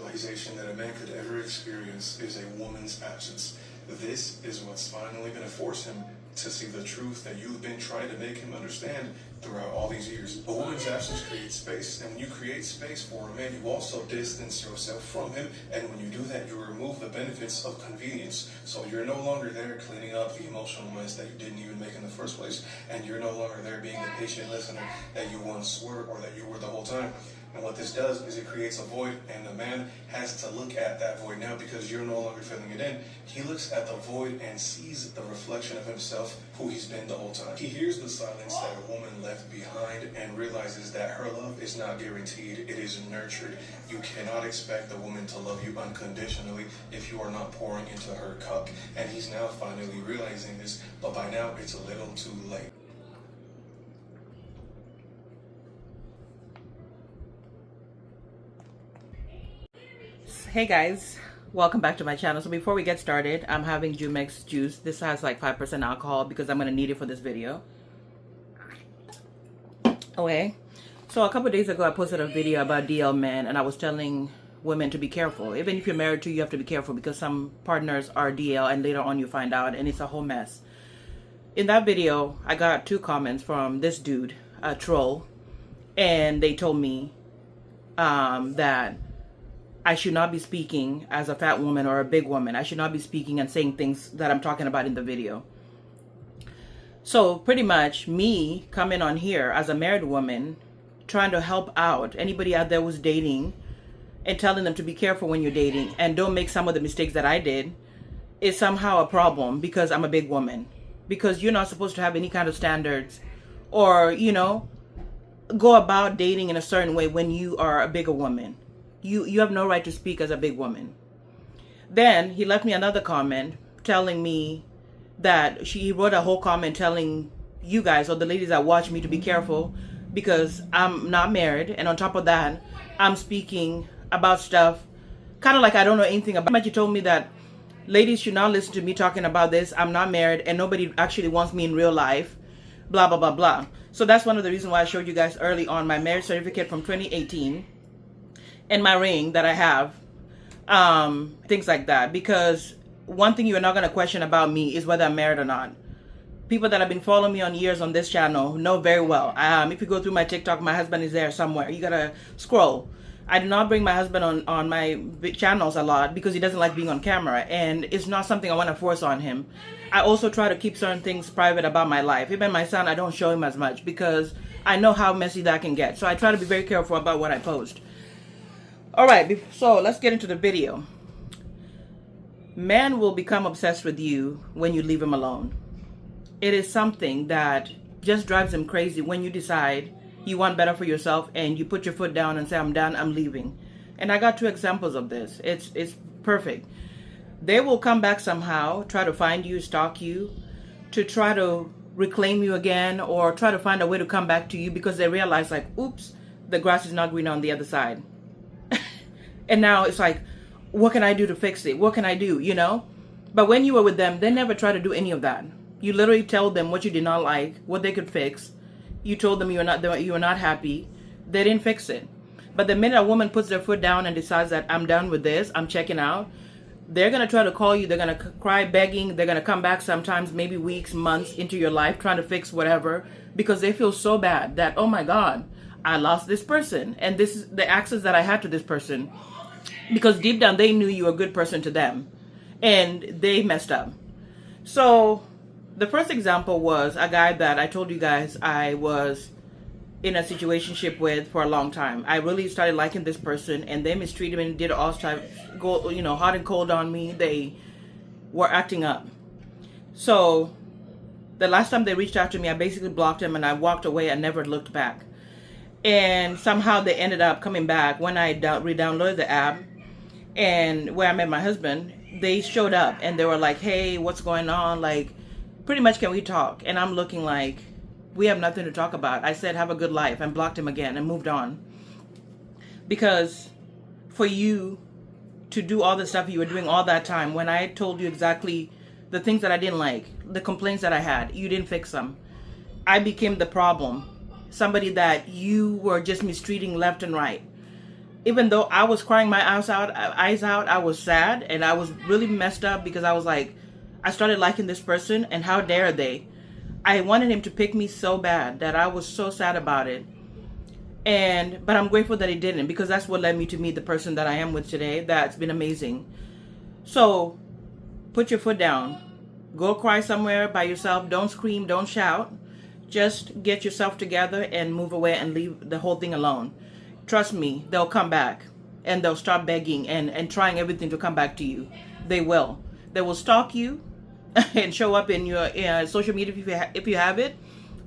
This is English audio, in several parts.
realization that a man could ever experience is a woman's absence. This is what's finally going to force him to see the truth that you've been trying to make him understand throughout all these years. A woman's absence creates space, and when you create space for a man, you also distance yourself from him, and when you do that, you remove the benefits of convenience. So you're no longer there cleaning up the emotional mess that you didn't even make in the first place, and you're no longer there being the patient listener that you once were or that you were the whole time. And what this does is it creates a void, and the man has to look at that void now because you're no longer filling it in. He looks at the void and sees the reflection of himself, who he's been the whole time. He hears the silence that a woman left behind and realizes that her love is not guaranteed, it is nurtured. You cannot expect the woman to love you unconditionally if you are not pouring into her cup. And he's now finally realizing this, but by now it's a little too late. Hey guys, welcome back to my channel. So before we get started, I'm having Jumex juice. This has like 5% alcohol because I'm going to need it for this video. Okay, so a couple days ago I posted a video about DL men, and I was telling women to be careful. Even if you're married to, you have to be careful because some partners are DL and later on you find out and it's a whole mess. In that video, I got 2 comments from this dude, a troll, and they told me that I should not be speaking as a fat woman or a big woman. I should not be speaking and saying things that I'm talking about in the video. So pretty much me coming on here as a married woman, trying to help out anybody out there who's dating and telling them to be careful when you're dating and don't make some of the mistakes that I did is somehow a problem because I'm a big woman. Because you're not supposed to have any kind of standards or, you know, go about dating in a certain way when you are a bigger woman. You have no right to speak as a big woman. Then he left me another comment telling me that he wrote a whole comment telling you guys or the ladies that watch me to be careful because I'm not married, and on top of that I'm speaking about stuff kind of like I don't know anything about. But you told me that ladies should not listen to me talking about this. I'm not married and nobody actually wants me in real life, blah blah blah blah. So that's one of the reasons why I showed you guys early on my marriage certificate from 2018 and my ring that I have, things like that. Because one thing you're not going to question about me is whether I'm married or not. People that have been following me on years on this channel know very well. If you go through my TikTok, my husband is there somewhere. You got to scroll. I do not bring my husband on my channels a lot because he doesn't like being on camera. And it's not something I want to force on him. I also try to keep certain things private about my life. Even my son, I don't show him as much because I know how messy that can get. So I try to be very careful about what I post. Alright, so let's get into the video. Man will become obsessed with you when you leave him alone. It is something that just drives him crazy when you decide you want better for yourself and you put your foot down and say, I'm done, I'm leaving. And I got 2 examples of this. It's perfect. They will come back somehow, try to find you, stalk you, to try to reclaim you again or try to find a way to come back to you because they realize like, oops, the grass is not green on the other side. And now it's like, what can I do to fix it? What can I do, you know? But when you were with them, they never try to do any of that. You literally tell them what you did not like, what they could fix. You told them you were not happy. They didn't fix it. But the minute a woman puts their foot down and decides that I'm done with this, I'm checking out, they're going to try to call you. They're going to cry begging. They're going to come back sometimes, maybe weeks, months into your life trying to fix whatever because they feel so bad that, oh my God, I lost this person. And this is the access that I had to this person. Because deep down, they knew you were a good person to them. And they messed up. So, the first example was a guy that I told you guys I was in a situationship with for a long time. I really started liking this person. And they mistreated me and did all types, you know, hot and cold on me. They were acting up. So, the last time they reached out to me, I basically blocked them and I walked away and never looked back. And somehow they ended up coming back when I re-downloaded the app. And where I met my husband, they showed up and they were like, hey, what's going on? Like, pretty much, can we talk? And I'm looking like, we have nothing to talk about. I said, have a good life, and blocked him again and moved on. Because for you to do all the stuff you were doing all that time, when I told you exactly the things that I didn't like, the complaints that I had, you didn't fix them. I became the problem. Somebody that you were just mistreating left and right. even though I was crying my eyes out, I was sad and I was really messed up because I was like, I started liking this person and how dare they? I wanted him to pick me so bad that I was so sad about it. But I'm grateful that he didn't, because that's what led me to meet the person that I am with today. That's been amazing. So put your foot down. Go cry somewhere by yourself. Don't scream, don't shout. Just get yourself together and move away and leave the whole thing alone. Trust me, they'll come back and they'll start begging and trying everything to come back to you. They will. They will stalk you and show up in your social media if you have it.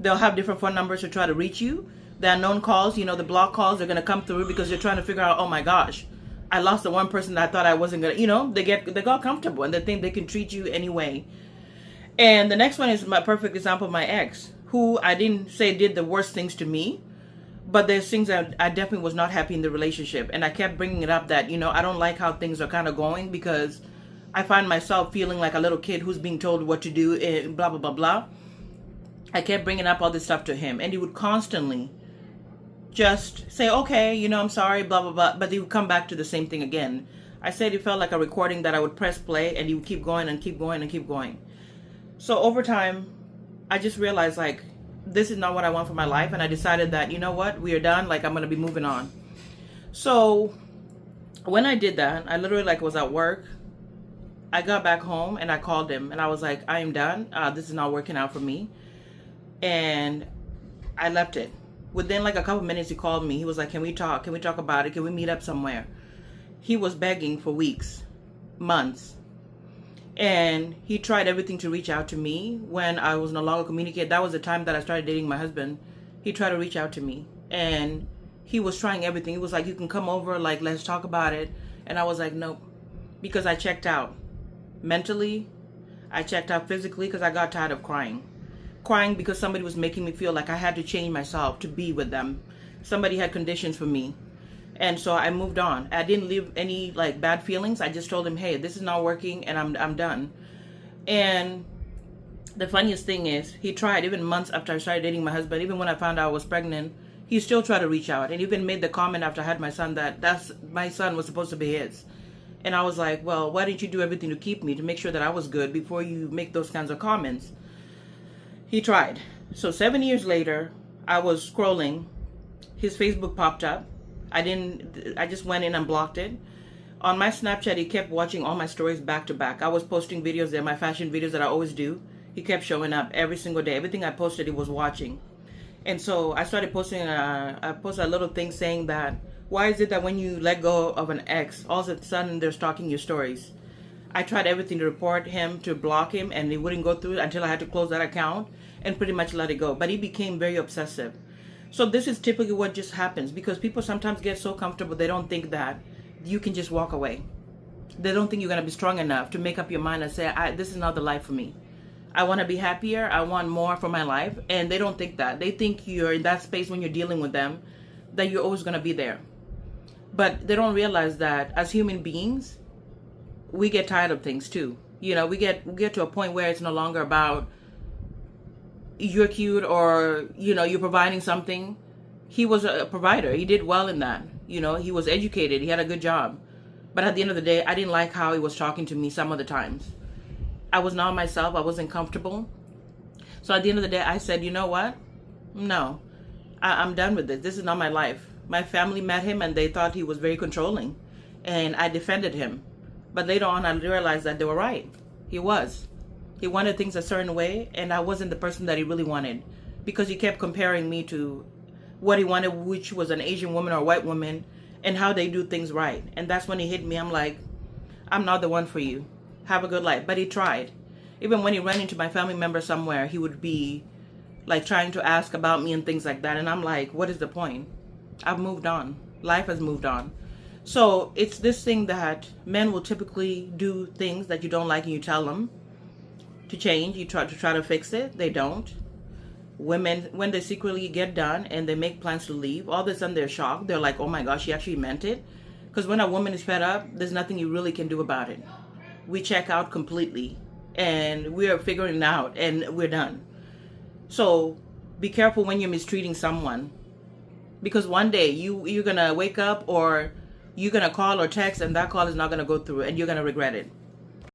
They'll have different phone numbers to try to reach you. The unknown calls, the block calls are going to come through because you're trying to figure out, oh my gosh, I lost the one person that I thought I wasn't going to, they got comfortable and they think they can treat you anyway. And the next one is my perfect example of my ex, who I didn't say did the worst things to me, but there's things that I definitely was not happy in the relationship. And I kept bringing it up that, I don't like how things are kind of going, because I find myself feeling like a little kid who's being told what to do and blah, blah, blah, blah. I kept bringing up all this stuff to him, and he would constantly just say, okay, I'm sorry, blah, blah, blah. But he would come back to the same thing again. I said it felt like a recording that I would press play and he would keep going and keep going and keep going. So over time, I just realized, like, this is not what I want for my life. And I decided that, you know what, we are done. Like, I'm going to be moving on. So when I did that, I literally was at work. I got back home and I called him and I was like, I am done. This is not working out for me. And I left it. Within a couple minutes, he called me. He was like, can we talk? Can we talk about it? Can we meet up somewhere? He was begging for weeks, months. And he tried everything to reach out to me when I was no longer communicating. That was the time that I started dating my husband. He tried to reach out to me. And he was trying everything. He was like, you can come over, let's talk about it. And I was like, nope. Because I checked out. Mentally, I checked out physically because I got tired of crying. Crying because somebody was making me feel like I had to change myself to be with them. Somebody had conditions for me. And so I moved on. I didn't leave any bad feelings. I just told him, hey, this is not working and I'm done. And the funniest thing is, he tried even months after I started dating my husband. Even when I found out I was pregnant, he still tried to reach out, and even made the comment after I had my son that my son was supposed to be his. And I was like, well, why didn't you do everything to keep me, to make sure that I was good before you make those kinds of comments? He tried. So 7 years later, I was scrolling. His Facebook popped up. I just went in and blocked it. On my Snapchat, he kept watching all my stories back to back. I was posting videos there, my fashion videos that I always do. He kept showing up every single day. Everything I posted, he was watching. And so I started posting, I posted a little thing saying that, why is it that when you let go of an ex, all of a sudden they're stalking your stories? I tried everything to report him, to block him, and it wouldn't go through until I had to close that account and pretty much let it go. But he became very obsessive. So this is typically what just happens, because people sometimes get so comfortable they don't think that you can just walk away. They don't think you're going to be strong enough to make up your mind and say, this is not the life for me. I want to be happier. I want more for my life. And they don't think that. They think you're in that space when you're dealing with them, that you're always going to be there. But they don't realize that as human beings, we get tired of things too. We get to a point where it's no longer about you're cute or, you're providing something. He was a provider. He did well in that. He was educated. He had a good job. But at the end of the day, I didn't like how he was talking to me some of the times. I was not myself. I wasn't comfortable. So at the end of the day, I said, you know what? No, I'm done with this. This is not my life. My family met him and they thought he was very controlling. And I defended him. But later on, I realized that they were right. He was. He wanted things a certain way, and I wasn't the person that he really wanted, because he kept comparing me to what he wanted, which was an Asian woman or a white woman, and how they do things right. And that's when he hit me. I'm like, I'm not the one for you. Have a good life. But he tried. Even when he ran into my family member somewhere, he would be trying to ask about me and things like that. And I'm like, what is the point? I've moved on. Life has moved on. So it's this thing that men will typically do things that you don't like and you tell them to change. You try to fix it. They don't. Women, when they secretly get done and they make plans to leave, all of a sudden they're shocked. They're like, oh my gosh, she actually meant it. Because when a woman is fed up, there's nothing you really can do about it. We check out completely and we're figuring it out and we're done. So be careful when you're mistreating someone, because one day you're going to wake up or you're gonna call or text, and that call is not gonna go through, and you're gonna regret it.